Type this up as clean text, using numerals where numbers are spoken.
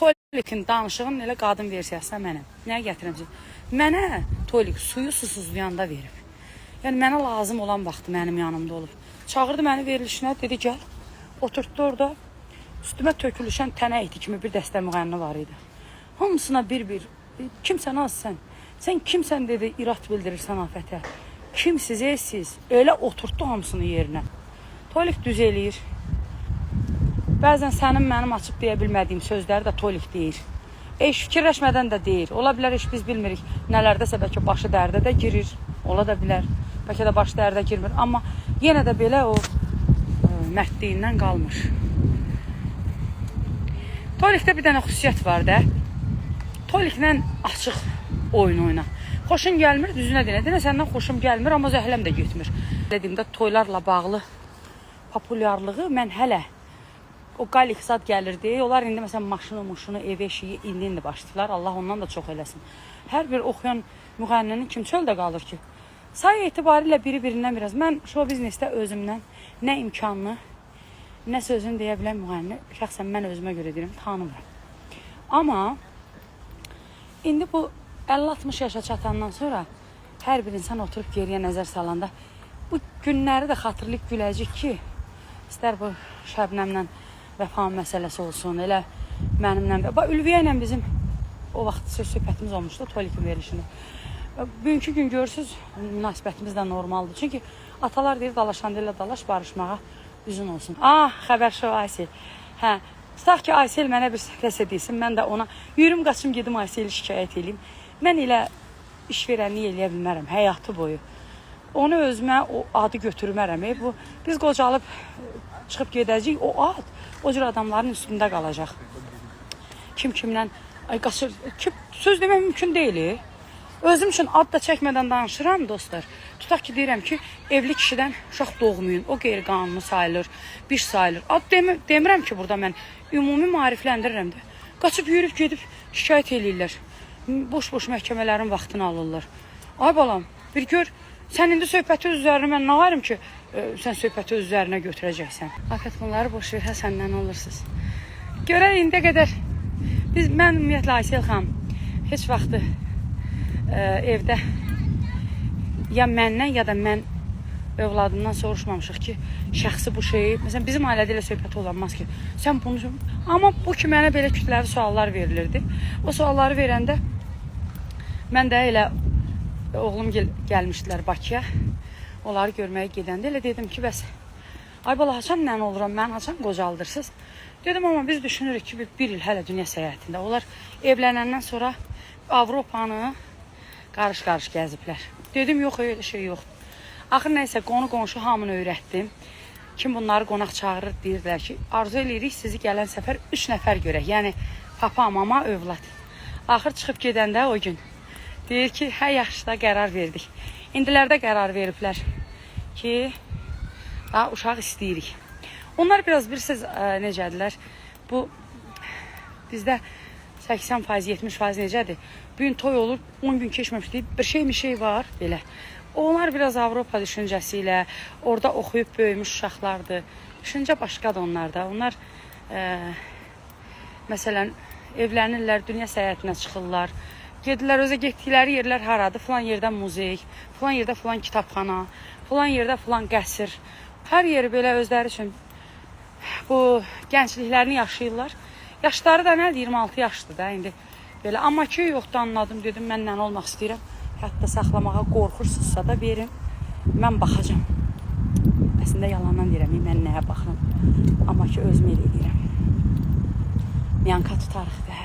Tolikin danışığın elə qadın versiyasına mənəm. Nəyə gətirəm ki? Mənə Tolik suyu susuzlayanda verib. Yəni mənə lazım olan vaxtı mənim yanımda olub. Çağırdı məni verilişinə, dedi gəl. Oturtdu orada. Üstümə tökülüşən tənə eti kimi bir dəstə müğənni var idi. Hamısına bir-bir, kimsən az sən? Sən kimsən dedi, irad bildirirsən afətə. Kimsiz, siz? Elə oturtdu hamısını yerinə. Tolik düz eləyir. Bəzən sənin mənim açıb deyə bilmədiyim sözləri də Tolik deyir. Fikirləşmədən də deyir. Ola bilər biz bilmirik. Nələrdəsə bəlkə başı dərdə də girir. Ola da bilər. Bəlkə də başı dərdə girmir. Amma yenə də belə o mərdliyindən qalmır. Tolikdə bir dənə xüsusiyyət var da. Toliklə açıq oyun oyna. Xoşun gəlmir, düzünə denə. Denə səndən xoşum gəlmir, amma zəhləm də getmir. Dediyimdə toylarla bağlı populyarlığı mən hələ o qalik zad gəlirdi. Onlar indi məsələn maşını, ev eşiyi indi başlayırlar. Allah ondan da çox eləsin. Hər bir oxuyan müğənninin kim çöldə qalır ki? Sayı etibarilə biri-birindən biraz. Mən show biznesdə özümdən nə imkanlı, nə sözünü deyə bilən müğənni, şəxsən mən özümə görə deyirəm, tanımıram. Amma indi bu 50-60 yaşa çatandan sonra hər bir insan oturub geriyə nəzər salanda bu günləri də xatırlayıb güləcək ki, istər bu Şəbnəmlə vəfa məsələsi olsun, elə mənimlə. Ülviyə ilə bizim o vaxt söhbətimiz olmuşdu Tolikin verilişində. Bugünkü gün görürsünüz, münasibətimiz də normaldır. Çünki atalar deyir, dalaşan deyirlər, dalaş barışmağa üzün olsun. Xəbər şu Aysel. Tutaq ki, Aysel mənə bir səsə deyilsin, mən də ona yürüm, qaçım, gedim Ayseli şikayət edeyim. Mən elə iş verənliyi eləyə bilmərəm, həyatı boyu. Onu özümə o adı götürmərəm. Biz qocalıb çıxıb gedəcəyik, o ad o cür adamların üstündə qalacaq. Kim kimlə qaçır, söz demək mümkün deyil. Özüm üçün ad da çəkmədən danışıram dostlar. Tutaq ki, deyirəm ki, evli kişidən uşaq doğmayın, o qeyri-qanuni sayılır, biş sayılır. Ad demirəm ki, burada mən ümumi maarifləndirirəm də. Qaçıb yürüb gedib şikayət eləyirlər. Boş-boş məhkəmələrin vaxtını alırlar. Ay balam, bir gör, sən indi söhbəti öz üzərinə mən nə varım ki, sən söhbəti öz üzərinə götürəcəksən. Afət bunları boş ver, səndən alırsınız. Görək indi qədər, mən ümumiyyətlə Aysel xanım, heç vaxtı evdə ya məndən ya da mən övladımdan soruşmamışıq ki, şəxsi bu şeyi, məsələn bizim ailədə elə söhbət olanmaz ki, sən bunu... Amma bu ki, mənə belə kütləvi suallar verilirdi. O sualları verəndə mən də elə oğlum gəlmişdilər Bakıya, onları görməyə gedəndə elə dedim ki, bəs ay bala, haçan nən oluram, mən haçan qocaldırsınız. Dedim, amma biz düşünürük ki, bir il hələ dünya səyahətində. Onlar evlənəndən sonra Avropanı qarış-qarış gəziblər. Dedim, yox, öyle şey yoxdur. Axır nəysə, qonu-qonşu hamını öyrətdim. Kim bunları qonaq çağırır, deyirlər ki, arzu eləyirik sizi gələn səfər 3 nəfər görək. Yəni, papa, mama, övlad. Axır çıxıb gedəndə o gün deyir ki, hə, yaxşı da qərar verdik. İndilərdə qərar veriblər ki, uşaq istəyirik. Onlar biraz bilirsiniz necədirlər? Bu, bizdə 80%, 70% necədir? Bugün toy olur, 10 gün keçməmişdir, bir şey var, belə. Onlar biraz Avropa düşüncəsi ilə, orada oxuyub böyümüş uşaqlardır. Düşüncə başqadır onlarda. Onlar, məsələn, evlənirlər, dünya səyahətinə çıxırlar. Gedirlər, özə getdikləri yerlər haradır? Filan yerdə muzey, filan yerdə filan kitabxana, filan yerdə filan qəsr. Hər yeri belə özləri üçün bu gəncliklərini yaşayırlar. Yaşları da nədir? 26 yaşdır da indi. Belə. Amma ki, yoxdur, anladım, dedim, mən nə olmaq istəyirəm. Hətta saxlamağa qorxursunuzsa da verin, mən baxacam. Əslində yalandan deyirəm, mən nəyə baxıram. Amma ki, özüm elə deyirəm. Miyanka tutarıq da.